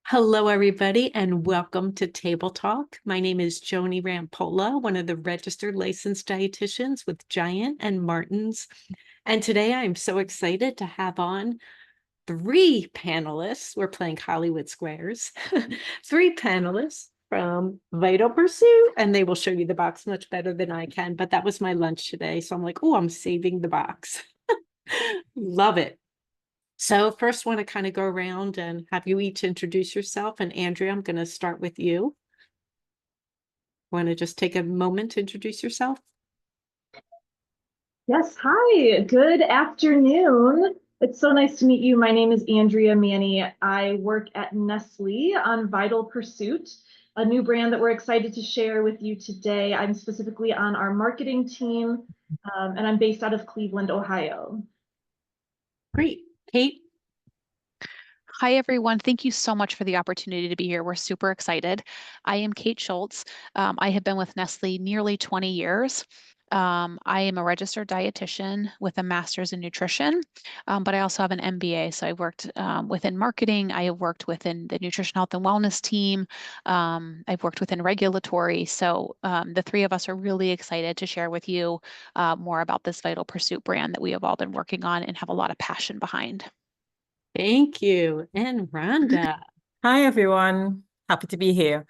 Hello, everybody, and welcome to Table Talk. My name is Joni Rampolla, one of the registered licensed dietitians with Giant and Martin's. And today I'm so excited to have on three panelists. We're playing Hollywood Squares. Three panelists from Vital Pursuit, and they will show you the box much better than I can. But that was my lunch today. So I'm like, oh, I'm saving the box. Love it. So first want to kind of go around and have you each introduce yourself. And Andrea, I'm going to start with you. Want to just take a moment to introduce yourself? Yes, hi, good afternoon. It's so nice to meet you. My name is Andrea Manny. I work at Nestle on Vital Pursuit, a new brand that we're excited to share with you today. I'm specifically on our marketing team, and I'm based out of Cleveland, Ohio. Great. Kate? Hi, everyone. Thank you so much for the opportunity to be here. We're super excited. I am Kate Schultz. I have been with Nestle nearly 20 years. I am a registered dietitian with a master's in nutrition, but I also have an MBA. So I worked within marketing. I have worked within the nutrition health and wellness team. I've worked within regulatory. So the three of us are really excited to share with you more about this Vital Pursuit brand that we have all been working on and have a lot of passion behind. Thank you. And Rhonda. Hi, everyone. Happy to be here.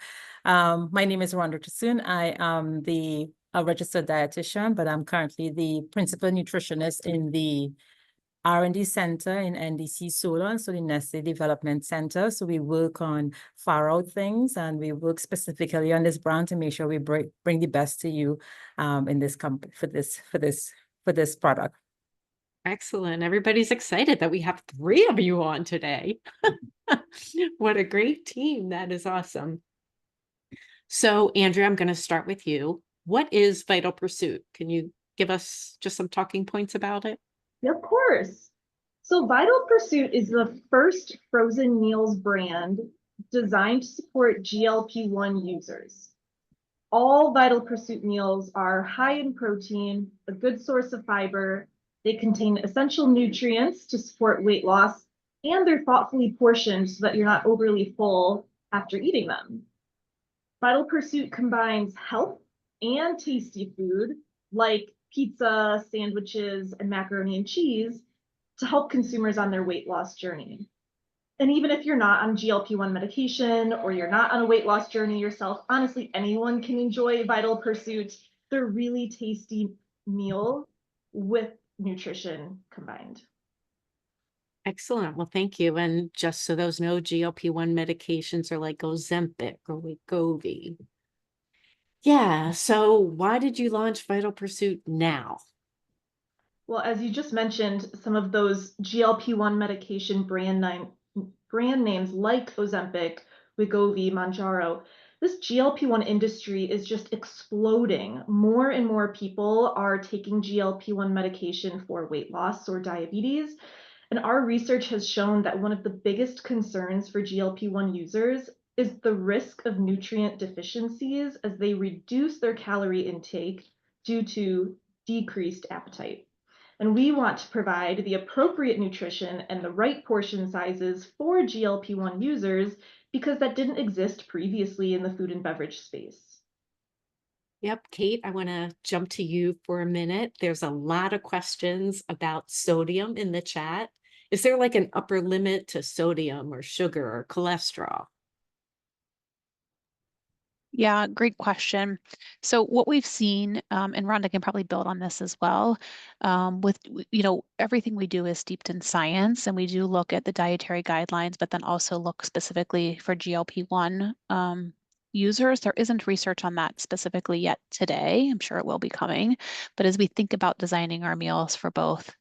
My name is Rhonda Tasoon. I am a registered dietitian, but I'm currently the principal nutritionist in the R&D Center in NDC Solon, so the Nestle Development Center. So we work on far out things, and we work specifically on this brand to make sure we bring the best to you in this company for this product. Excellent. Everybody's excited that we have three of you on today. What a great team. That is awesome. So, Andrea, I'm going to start with you. What is Vital Pursuit? Can you give us just some talking points about it? Of course. So Vital Pursuit is the first frozen meals brand designed to support GLP-1 users. All Vital Pursuit meals are high in protein, a good source of fiber. They contain essential nutrients to support weight loss, and they're thoughtfully portioned so that you're not overly full after eating them. Vital Pursuit combines health and tasty food like pizza, sandwiches, and macaroni and cheese to help consumers on their weight loss journey. And even if you're not on GLP-1 medication or you're not on a weight loss journey yourself, honestly, anyone can enjoy Vital Pursuit. They're really tasty meal with nutrition combined. Excellent. Well, thank you. And just so those know, GLP-1 medications are like Ozempic or Wegovy. Yeah. So why did you launch Vital Pursuit now? Well, as you just mentioned, some of those GLP-1 medication brand names like Ozempic, Wegovy, Mounjaro, this GLP-1 industry is just exploding. More and more people are taking GLP-1 medication for weight loss or diabetes. And our research has shown that one of the biggest concerns for GLP-1 users is the risk of nutrient deficiencies as they reduce their calorie intake due to decreased appetite. And we want to provide the appropriate nutrition and the right portion sizes for GLP-1 users because that didn't exist previously in the food and beverage space. Yep, Kate, I want to jump to you for a minute. There's a lot of questions about sodium in the chat. Is there like an upper limit to sodium or sugar or cholesterol? Yeah, great question. So what we've seen, and Rhonda can probably build on this as well, with, everything we do is steeped in science, and we do look at the dietary guidelines, but then also look specifically for GLP-1 users. There isn't research on that specifically yet today. I'm sure it will be coming. But as we think about designing our meals for both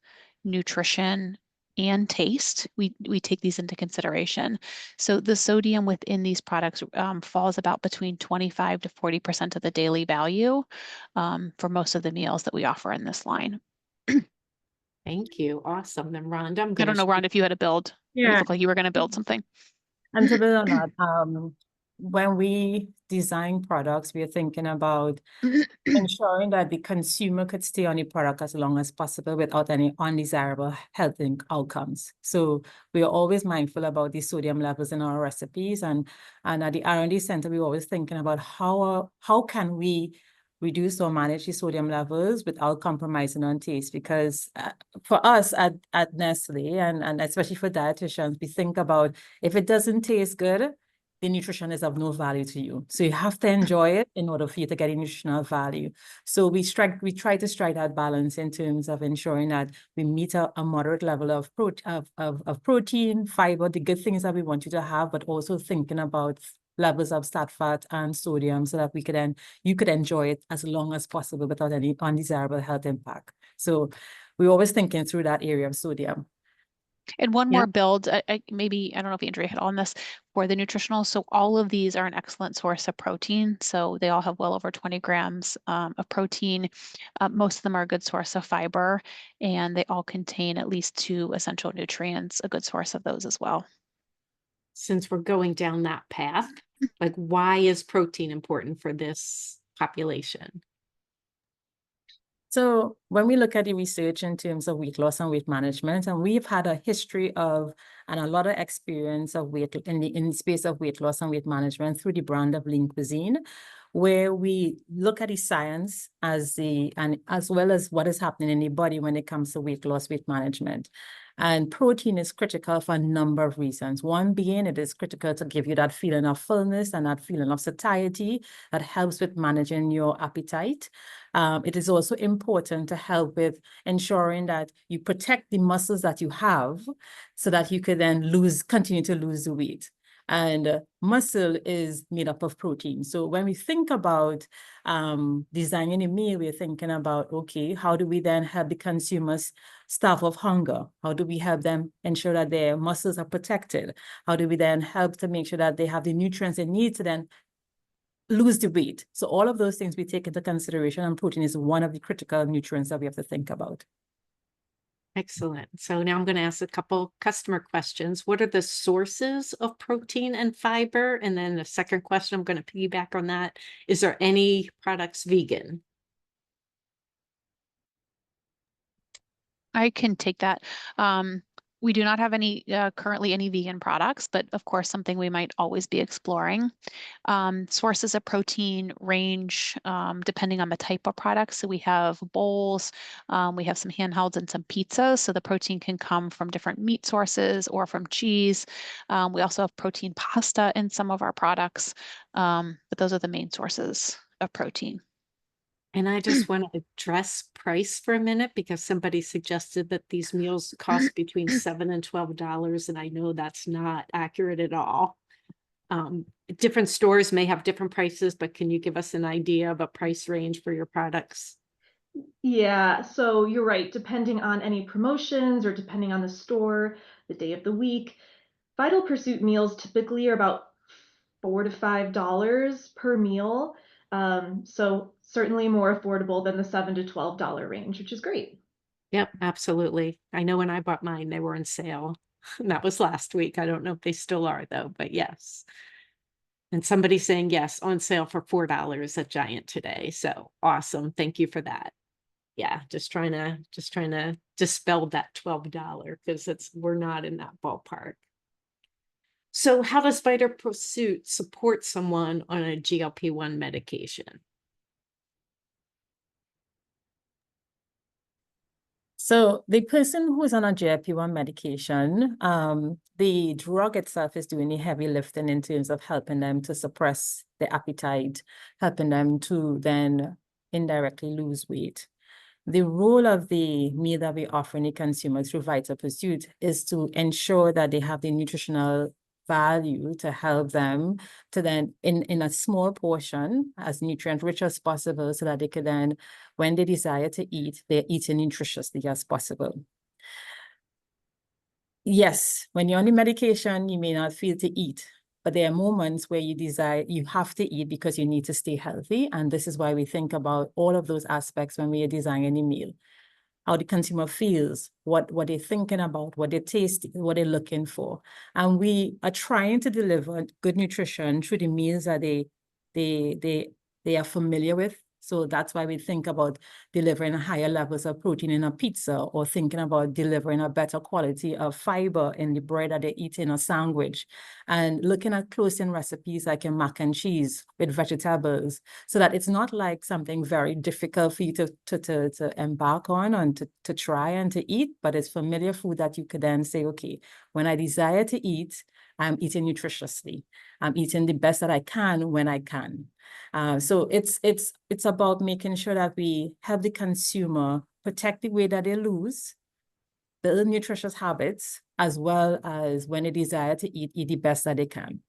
nutrition and taste, we take these into consideration. So the sodium within these products falls about between 25 to 40% of the daily value for most of the meals that we offer in this line. Thank you. Awesome. Then Rhonda, I don't know, Rhonda, if you had to build. Yeah. You look like you were going to build something. And to build on that, when we design products, we are thinking about ensuring that the consumer could stay on the product as long as possible without any undesirable health outcomes. So we are always mindful about the sodium levels in our recipes, and at the R&D Center, we're always thinking about how can we reduce or manage the sodium levels without compromising on taste. Because for us at Nestle, and especially for dietitians, we think about if it doesn't taste good, the nutrition is of no value to you. So you have to enjoy it in order for you to get a nutritional value. So we try to strike that balance in terms of ensuring that we meet a moderate level of protein, fiber, the good things that we want you to have, but also thinking about levels of sat, fat, and sodium so that you could enjoy it as long as possible without any undesirable health impact. So we're always thinking through that area of sodium. And one Yeah. more build, maybe, I don't know if Andrea hit on this, for the nutritional. So all of these are an excellent source of protein. So they all have well over 20 grams of protein. Most of them are a good source of fiber, and they all contain at least 2 essential nutrients, a good source of those as well. Since we're going down that path, like, why is protein important for this population? So when we look at the research in terms of weight loss and weight management, and we've had a history of and a lot of experience of weight in the space of weight loss and weight management through the brand of Lean Cuisine, where we look at the science as well as what is happening in the body when it comes to weight loss, weight management. And protein is critical for a number of reasons. One being it is critical to give you that feeling of fullness and that feeling of satiety that helps with managing your appetite. It is also important to help with ensuring that you protect the muscles that you have so that you could then continue to lose the weight. And muscle is made up of protein. So when we think about designing a meal, we're thinking about, okay, how do we then help the consumers starve of hunger? How do we help them ensure that their muscles are protected? How do we then help to make sure that they have the nutrients they need to then lose the weight? So all of those things we take into consideration, and protein is one of the critical nutrients that we have to think about. Excellent. So now I'm going to ask a couple customer questions. What are the sources of protein and fiber? And then the second question, I'm going to piggyback on that. Is there any products vegan? I can take that. We do not have currently any vegan products, but of course, something we might always be exploring. Sources of protein range depending on the type of product. So we have bowls, we have some handhelds and some pizzas. So the protein can come from different meat sources or from cheese. We also have protein pasta in some of our products, but those are the main sources of protein. And I just want to address price for a minute because somebody suggested that these meals cost between $7 and $12, and I know that's not accurate at all. Different stores may have different prices, but can you give us an idea of a price range for your products? Yeah, so you're right. Depending on any promotions or depending on the store, the day of the week, Vital Pursuit meals typically are about $4 to $5 per meal. So certainly more affordable than the $7 to $12 range, which is great. Yep, absolutely. I know when I bought mine, they were on sale. And that was last week. I don't know if they still are though, but yes. And somebody's saying yes, on sale for $4 at Giant today. So awesome. Thank you for that. Yeah, just trying to dispel that $12 because we're not in that ballpark. So how does Vital Pursuit support someone on a GLP-1 medication? So the person who's on a GLP-1 medication, the drug itself is doing the heavy lifting in terms of helping them to suppress the appetite, helping them to then indirectly lose weight. The role of the meal that we offer the consumer through Vital Pursuit is to ensure that they have the nutritional value to help them to then, in a small portion, as nutrient rich as possible, so that they could then, when they desire to eat, they're eating nutritiously as possible. Yes, when you're on the medication, you may not feel to eat, but there are moments where you have to eat because you need to stay healthy. And this is why we think about all of those aspects when we are designing a meal. how the consumer feels, what they're thinking about, what they're tasting, what they're looking for. And we are trying to deliver good nutrition through the meals that they are familiar with. So that's why we think about delivering higher levels of protein in a pizza, or thinking about delivering a better quality of fiber in the bread that they eat in a sandwich, and looking at close-in recipes like a mac and cheese with vegetables, so that it's not like something very difficult for you to embark on and to try and to eat, but it's familiar food that you could then say, okay, when I desire to eat, I'm eating nutritiously. I'm eating the best that I can when I can. So it's about making sure that we help the consumer protect the weight that they lose, build nutritious habits, as well as when they desire to eat the best that they can.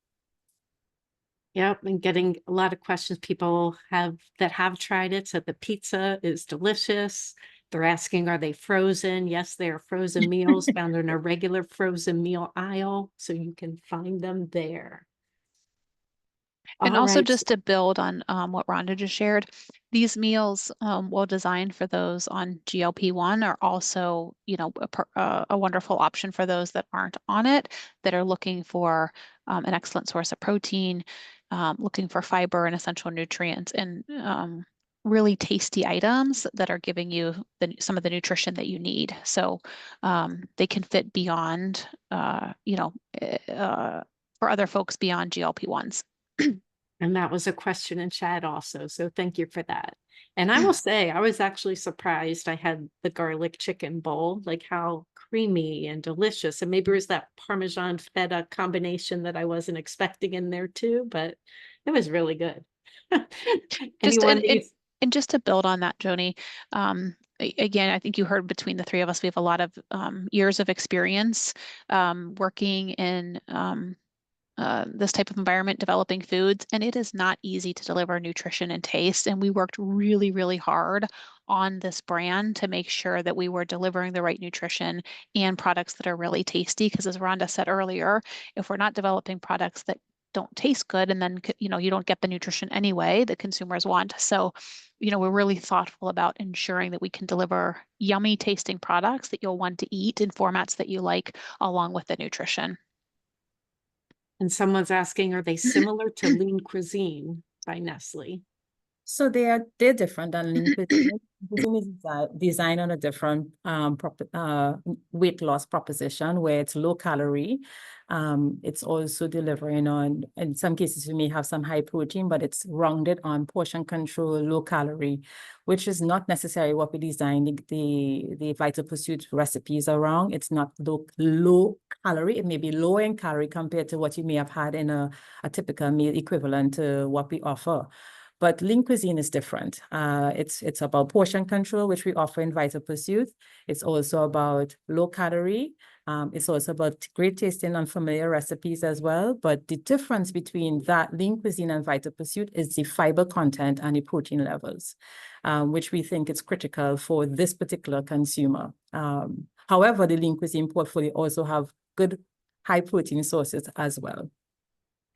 Yep, and getting a lot of questions people have that have tried it, said the pizza is delicious. They're asking, are they frozen? Yes, they are frozen meals found in a regular frozen meal aisle, so you can find them there. And All also right. just to build on what Rhonda just shared, these meals, well designed for those on GLP-1, are also, a wonderful option for those that aren't on it, that are looking for an excellent source of protein, looking for fiber and essential nutrients, and really tasty items that are giving you some of the nutrition that you need. So they can fit beyond, for other folks beyond GLP-1s. And that was a question in chat also, so thank you for that. And I will say, I was actually surprised I had the garlic chicken bowl, like how creamy and delicious. And maybe it was that Parmesan feta combination that I wasn't expecting in there too, but it was really good. Just Anyone needs and just to build on that, Joni, again, I think you heard between the three of us, we have a lot of years of experience working in this type of environment, developing foods, and it is not easy to deliver nutrition and taste. And we worked really, really hard on this brand to make sure that we were delivering the right nutrition and products that are really tasty. Because as Rhonda said earlier, if we're not developing products that don't taste good, and then you don't get the nutrition anyway that consumers want. So, we're really thoughtful about ensuring that we can deliver yummy tasting products that you'll want to eat in formats that you like, along with the nutrition. And someone's asking, are they similar to Lean Cuisine by Nestle? So they're different than Lean Cuisine. Cuisine is designed on a different weight loss proposition, where it's low calorie. It's also delivering on, in some cases, we may have some high protein, but it's rounded on portion control, low calorie, which is not necessarily what we designed the Vital Pursuit recipes around. It's not low calorie. It may be low in calorie compared to what you may have had in a typical meal equivalent to what we offer. But Lean Cuisine is different. It's about portion control, which we offer in Vital Pursuit. It's also about low calorie. It's also about great tasting and familiar recipes as well. But the difference between that Lean Cuisine and Vital Pursuit is the fiber content and the protein levels, which we think is critical for this particular consumer. However, the Lean Cuisine portfolio also have good high protein sources as well.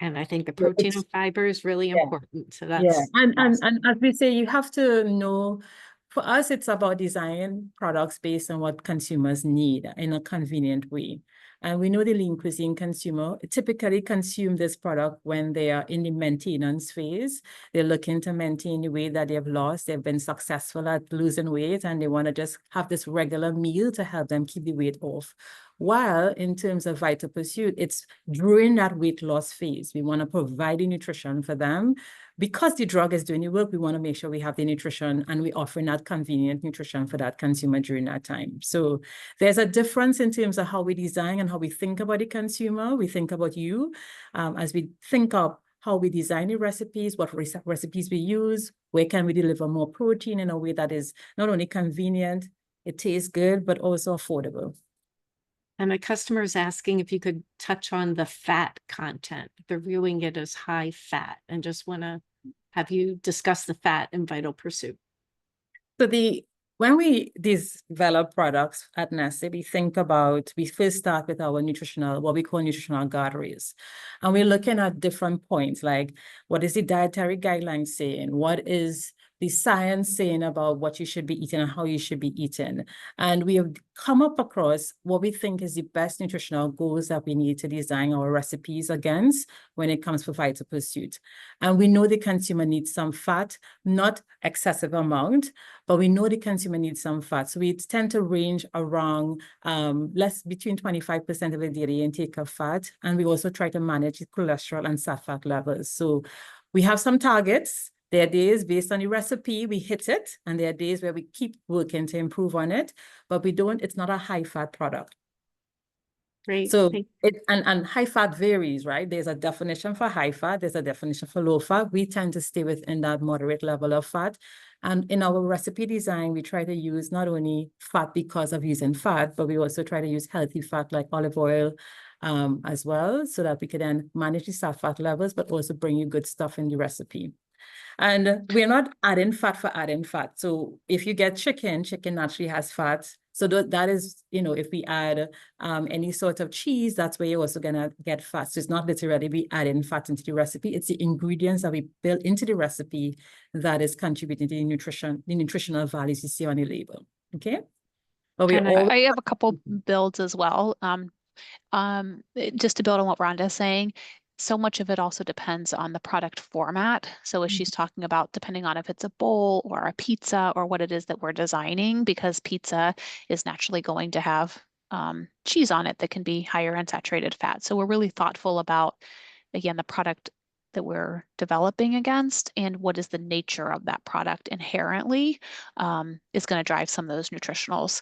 And I think the protein and fiber is really important. So that's and as we say, you have to know, for us, it's about designing products based on what consumers need in a convenient way. And we know the Lean Cuisine consumer typically consume this product when they are in the maintenance phase. They're looking to maintain the weight that they've lost. They've been successful at losing weight, and they want to just have this regular meal to help them keep the weight off. While in terms of Vital Pursuit, it's during that weight loss phase. We want to provide the nutrition for them. Because the drug is doing the work, we want to make sure we have the nutrition, and we offer that convenient nutrition for that consumer during that time. So there's a difference in terms of how we design and how we think about the consumer. We think about you as we think of how we design the recipes, what recipes we use, where can we deliver more protein in a way that is not only convenient, it tastes good, but also affordable. And a customer is asking if you could touch on the fat content. They're viewing it as high fat, and just want to have you discuss the fat in Vital Pursuit. So when we develop products at Nestle, we first start with our what we call nutritional guardrails. And we're looking at different points, like what is the dietary guidelines saying? What is the science saying about what you should be eating and how you should be eating. And we have come up across what we think is the best nutritional goals that we need to design our recipes against when it comes for Vital Pursuit. And we know the consumer needs some fat, not excessive amount, but we know the consumer needs some fat. So we tend to range around between 25% of the daily intake of fat. And we also try to manage the cholesterol and fat levels. So we have some targets. There are days based on the recipe, we hit it, and there are days where we keep working to improve on it, but it's not a high fat product. Great. So and high fat varies, right? There's a definition for high fat, there's a definition for low fat. We tend to stay within that moderate level of fat. And in our recipe design, we try to use not only fat because of using fat, but we also try to use healthy fat like olive oil as well, so that we can then manage the fat levels, but also bring you good stuff in the recipe. And we're not adding fat for adding fat. So if you get chicken naturally has fat. So that is, if we add any sort of cheese, that's where you're also going to get fat. So it's not literally we adding fat into the recipe. It's the ingredients that we build into the recipe that is contributing to the nutritional values you see on the label. Okay. But I have a couple builds as well. Just to build on what Rhonda's saying, so much of it also depends on the product format. So as she's talking about, depending on if it's a bowl or a pizza or what it is that we're designing, because pizza is naturally going to have cheese on it that can be higher in saturated fat. So we're really thoughtful about, again, the product that we're developing against and what is the nature of that product inherently is going to drive some of those nutritionals.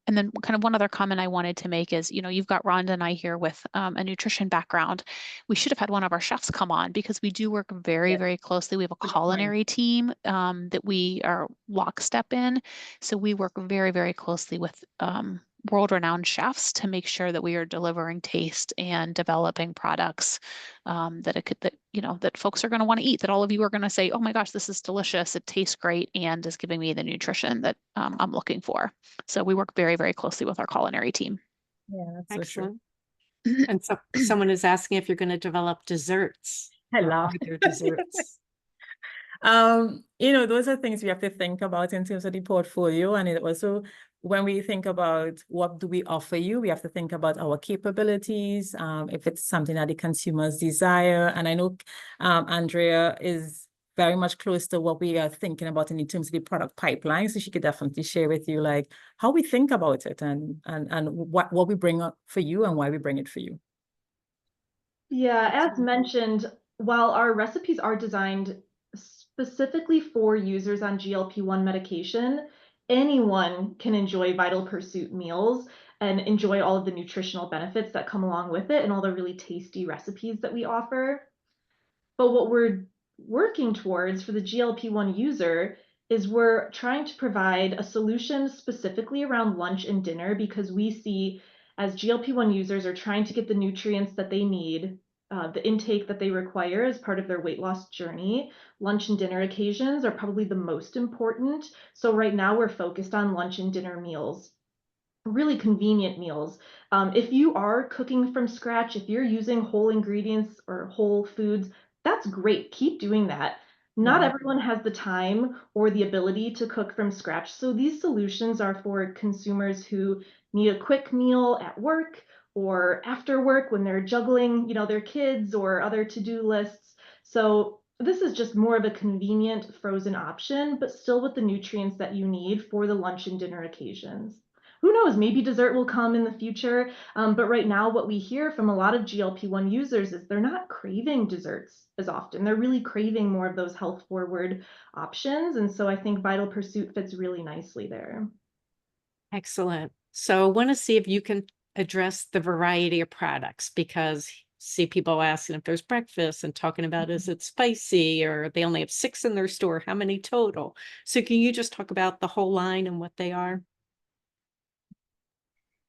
And then kind of one other comment I wanted to make is, you've got Rhonda and I here with a nutrition background. We should have had one of our chefs come on because we do work very, very closely. We have a culinary team that we are lockstep in. So we work very, very closely with world-renowned chefs to make sure that we are delivering taste and developing products that folks are going to want to eat, that all of you are going to say, oh my gosh, this is delicious, it tastes great, and is giving me the nutrition that I'm looking for. So we work very, very closely with our culinary team. Yeah, that's excellent. So true. And so someone is asking if you're going to develop desserts. Hello. Their desserts. Those are things we have to think about in terms of the portfolio. And it also, when we think about what do we offer you, we have to think about our capabilities, if it's something that the consumers desire. And I know Andrea is very much close to what we are thinking about in terms of the product pipeline. So she could definitely share with you like how we think about it and what we bring up for you and why we bring it for you. Yeah, as mentioned, while our recipes are designed specifically for users on GLP-1 medication, anyone can enjoy Vital Pursuit meals and enjoy all of the nutritional benefits that come along with it and all the really tasty recipes that we offer. But what we're working towards for the GLP-1 user is we're trying to provide a solution specifically around lunch and dinner, because we see as GLP-1 users are trying to get the nutrients that they need, the intake that they require as part of their weight loss journey, lunch and dinner occasions are probably the most important. So right now we're focused on lunch and dinner meals, really convenient meals. If you are cooking from scratch, if you're using whole ingredients or whole foods, that's great. Keep doing that. Not everyone has the time or the ability to cook from scratch. So these solutions are for consumers who need a quick meal at work or after work when they're juggling, their kids or other to-do lists. So this is just more of a convenient frozen option, but still with the nutrients that you need for the lunch and dinner occasions. Who knows, maybe dessert will come in the future. But right now, what we hear from a lot of GLP-1 users is they're not craving desserts as often. They're really craving more of those health-forward options. And so I think Vital Pursuit fits really nicely there. Excellent. So I want to see if you can address the variety of products, because see people asking if there's breakfast and talking about is it spicy, or they only have 6 in their store, how many total? So can you just talk about the whole line and what they are?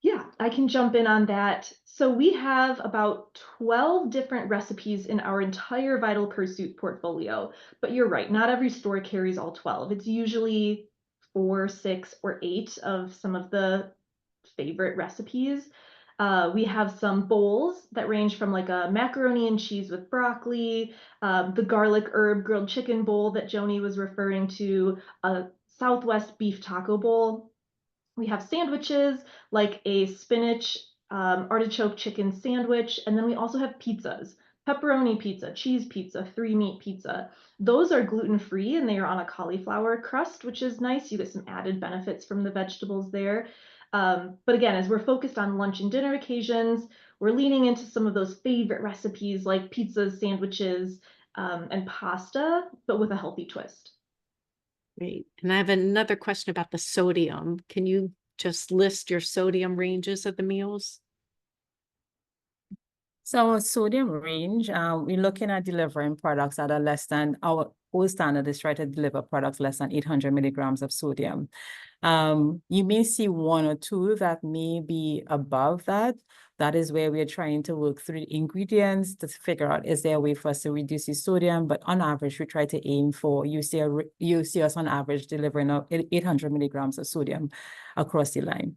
Yeah, I can jump in on that. So we have about 12 different recipes in our entire Vital Pursuit portfolio, but you're right, not every store carries all 12. It's usually 4, 6, or 8 of some of the favorite recipes. We have some bowls that range from like a macaroni and cheese with broccoli, the garlic herb grilled chicken bowl that Joni was referring to, a Southwest beef taco bowl. We have sandwiches like a spinach artichoke chicken sandwich, and then we also have pizzas. Pepperoni pizza, cheese pizza, 3-meat pizza. Those are gluten-free and they are on a cauliflower crust, which is nice. You get some added benefits from the vegetables there. But again, as we're focused on lunch and dinner occasions, we're leaning into some of those favorite recipes like pizzas, sandwiches, and pasta, but with a healthy twist. Great. And I have another question about the sodium. Can you just list your sodium ranges of the meals? So our sodium range, we're looking at delivering products that are less than our whole standard is try to deliver products less than 800 milligrams of sodium. You may see one or two that may be above that. That is where we're trying to work through the ingredients to figure out, is there a way for us to reduce the sodium? But on average, we try to aim for, you see us on average delivering 800 milligrams of sodium across the line.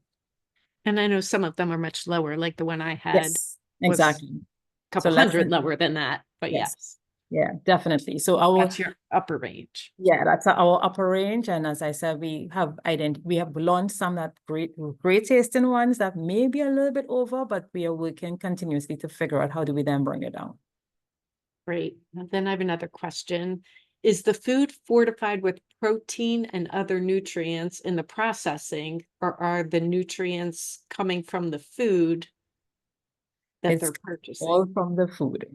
And I know some of them are much lower, like the one I had Yes, was exactly. a couple hundred lower than that, but yes, Yeah, definitely. So that's your upper range. yeah, that's our upper range. And as I said, we have launched some that great tasting ones that may be a little bit over, but we are working continuously to figure out how do we then bring it down. Great. And then I have another question. Is the food fortified with protein and other nutrients in the processing, or are the nutrients coming from the food that It's they're purchasing? all from the food.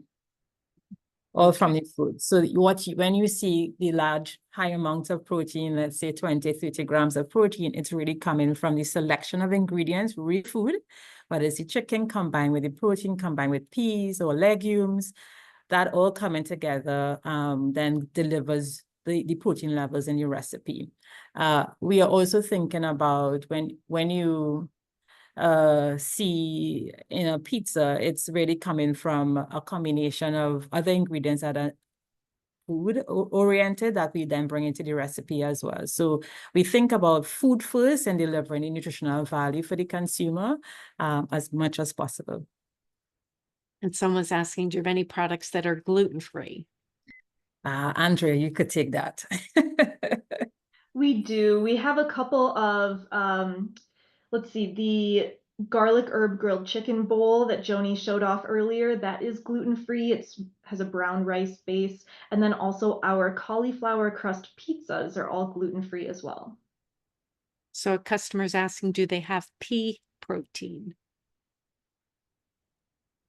All from the food. So when you see the large, high amounts of protein, let's say 20, 30 grams of protein, it's really coming from the selection of ingredients, real food, whether it's the chicken combined with the protein, combined with peas or legumes, that all coming together then delivers the protein levels in your recipe. We are also thinking about when you see in a pizza, it's really coming from a combination of other ingredients that are food oriented that we then bring into the recipe as well. So we think about food first and delivering the nutritional value for the consumer as much as possible. And someone's asking, do you have any products that are gluten-free? Andrea, you could take that. We do. We have a couple of, let's see, the garlic herb grilled chicken bowl that Joni showed off earlier, that is gluten-free. It has a brown rice base. And then also our cauliflower crust pizzas are all gluten-free as well. So a customer's asking, do they have pea protein?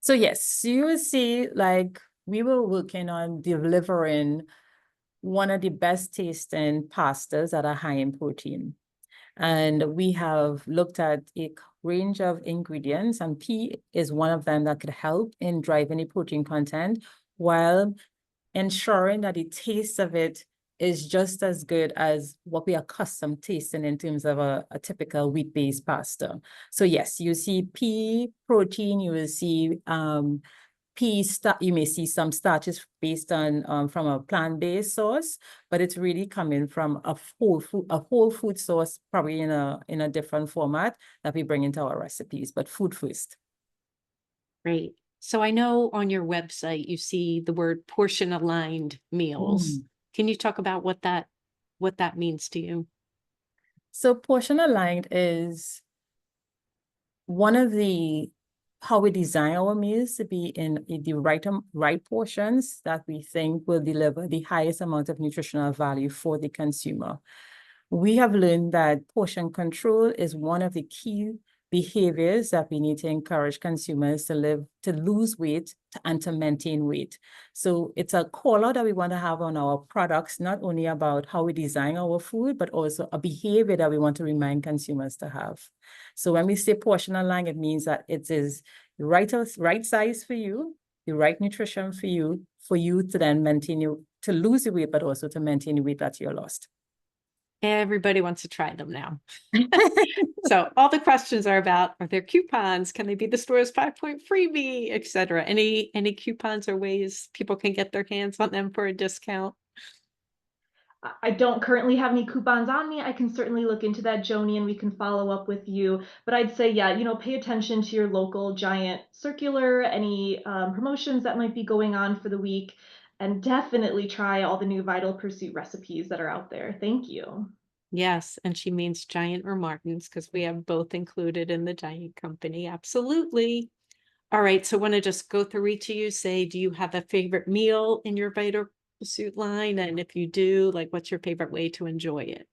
So yes, you will see, like, we were working on delivering one of the best tasting pastas that are high in protein. And we have looked at a range of ingredients, and pea is one of them that could help in driving the protein content while ensuring that the taste of it is just as good as what we are accustomed tasting in terms of a typical wheat-based pasta. So yes, you see pea protein, you will see you may see some starches based on from a plant-based source, but it's really coming from a whole food source, probably in a different format that we bring into our recipes, but food first. Great. So I know on your website you see the word portion aligned meals. Can you talk about what that means to you? So portion aligned is one of the how we design our meals to be in the right portions that we think will deliver the highest amount of nutritional value for the consumer. We have learned that portion control is one of the key behaviors that we need to encourage consumers to lose weight and to maintain weight. So it's a call out that we want to have on our products, not only about how we design our food, but also a behavior that we want to remind consumers to have. So when we say portion aligned, it means that it is the right size for you, the right nutrition for you to then to lose the weight, but also to maintain the weight that you lost. Everybody wants to try them now. So all the questions are about, are there coupons? Can they be the store's 5-point freebie, etc.? Any coupons or ways people can get their hands on them for a discount? I don't currently have any coupons on me. I can certainly look into that, Joni, and we can follow up with you. But I'd say, yeah, pay attention to your local Giant circular, any promotions that might be going on for the week, and definitely try all the new Vital Pursuit recipes that are out there. Thank you. Yes, and she means Giant or Martin's because we have both included in the Giant company. Absolutely. All right, so want to just go through each of you, say, do you have a favorite meal in your Vital Pursuit line? And if you do, like, what's your favorite way to enjoy it?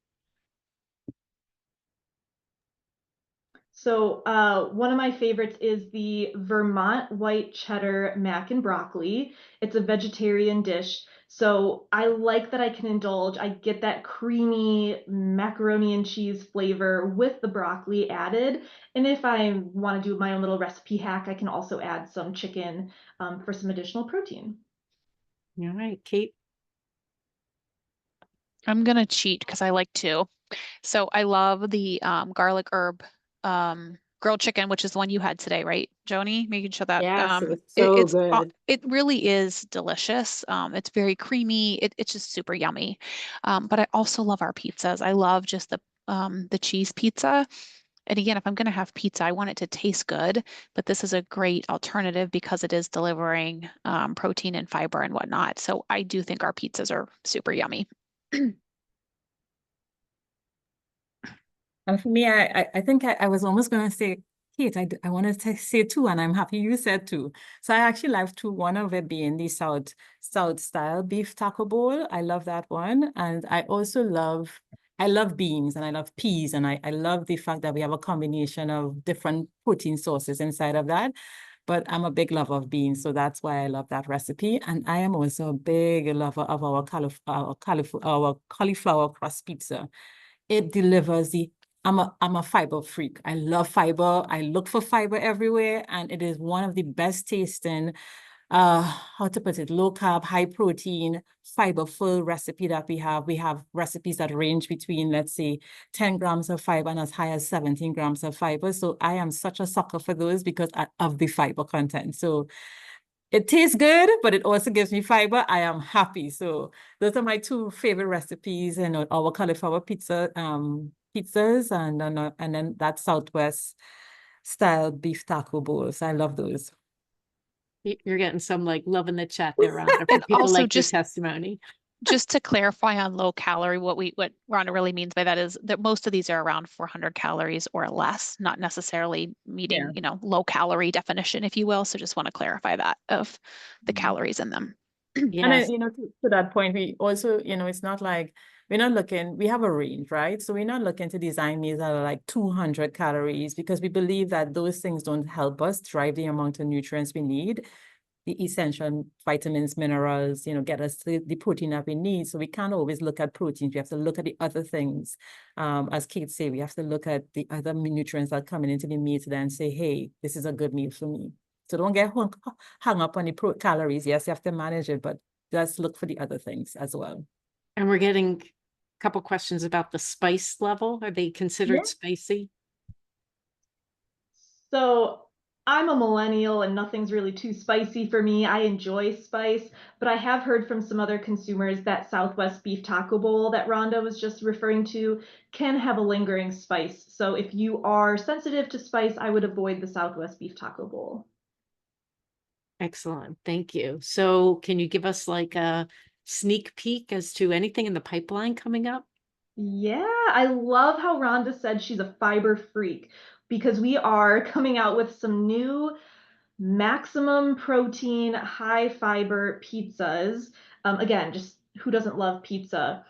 So one of my favorites is the Vermont white cheddar mac and broccoli. It's a vegetarian dish. So I like that I can indulge. I get that creamy macaroni and cheese flavor with the broccoli added. And if I want to do my own little recipe hack, I can also add some chicken for some additional protein. All right, Kate. I'm gonna cheat because I like to. So I love the garlic herb grilled chicken, which is the one you had today, right, Joni? Making sure that Yes, it was so good. it really is delicious. It's very creamy. It's just super yummy. But I also love our pizzas. I love just the cheese pizza. And again, if I'm going to have pizza, I want it to taste good, but this is a great alternative because it is delivering protein and fiber and whatnot. So I do think our pizzas are super yummy. And for me, I think I was almost going to say, Kate, I wanted to say two, and I'm happy you said two. So I actually like two, one of it being the South style beef taco bowl. I love that one. And I also I love beans and I love peas. And I love the fact that we have a combination of different protein sources inside of that. But I'm a big lover of beans, so that's why I love that recipe. And I am also a big lover of our cauliflower crust pizza. It delivers I'm a fiber freak. I love fiber. I look for fiber everywhere, and it is one of the best tasting, how to put it, low carb, high protein, fiber full recipe that we have. We have recipes that range between, let's say, 10 grams of fiber and as high as 17 grams of fiber. So I am such a sucker for those because of the fiber content. So it tastes good, but it also gives me fiber. I am happy. So those are my two favorite recipes, and our cauliflower pizzas, and then that Southwest style beef taco bowls. I love those. You're getting some like love in the chat there, Rhonda, for And people also like your testimony. just to clarify on low calorie, what Rhonda really means by that is that most of these are around 400 calories or less, not necessarily meeting, low calorie definition, if you will. So just want to clarify that of the calories in them. Yes. And then, to that point, we also, it's not like we're not looking, we have a range, right? So we're not looking to design meals that are like 200 calories because we believe that those things don't help us drive the amount of nutrients we need, the essential vitamins, minerals, get us the protein that we need. So we can't always look at proteins. We have to look at the other things. As Kate said, we have to look at the other nutrients that are coming into the meal to then say, hey, this is a good meal for me. So don't get hung up on the calories. Yes, you have to manage it, but just look for the other things as well. And we're getting a couple questions about the spice level. Are they considered spicy? So I'm a millennial and nothing's really too spicy for me. I enjoy spice, but I have heard from some other consumers that Southwest beef taco bowl that Rhonda was just referring to can have a lingering spice. So if you are sensitive to spice, I would avoid the Southwest beef taco bowl. Excellent. Thank you. So can you give us like a sneak peek as to anything in the pipeline coming up? Yeah, I love how Rhonda said she's a fiber freak because we are coming out with some new maximum protein, high fiber pizzas. Again, just who doesn't love pizza?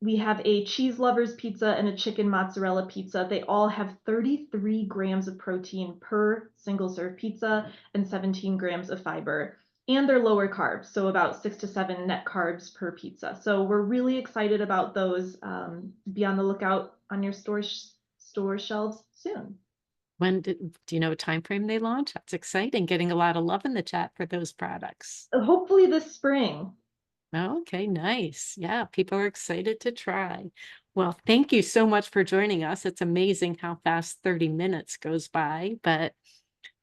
We have a cheese lovers pizza and a chicken mozzarella pizza. They all have 33 grams of protein per single serve pizza and 17 grams of fiber. And they're lower carbs, so about 6 to 7 net carbs per pizza. So we're really excited about those. Be on the lookout on your store shelves soon. Do you know a time frame they launch? That's exciting. Getting a lot of love in the chat for those products. Hopefully this spring. Okay, nice. Yeah, people are excited to try. Well, thank you so much for joining us. It's amazing how fast 30 minutes goes by, but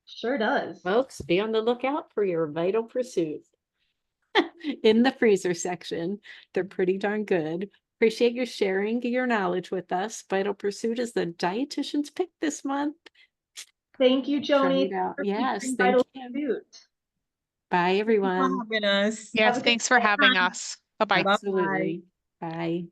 sure does. folks, be on the lookout for your Vital Pursuit. in the freezer section. They're pretty darn good. Appreciate you sharing your knowledge with us. Vital Pursuit is the dietitian's pick this month. Thank you, Try Joni. it out. for Yes, featuring thank Vital you. Pursuit. Bye, Thank you for everyone. having us. Yes, a good thanks for day. having us. Bye-bye. Absolutely. Bye.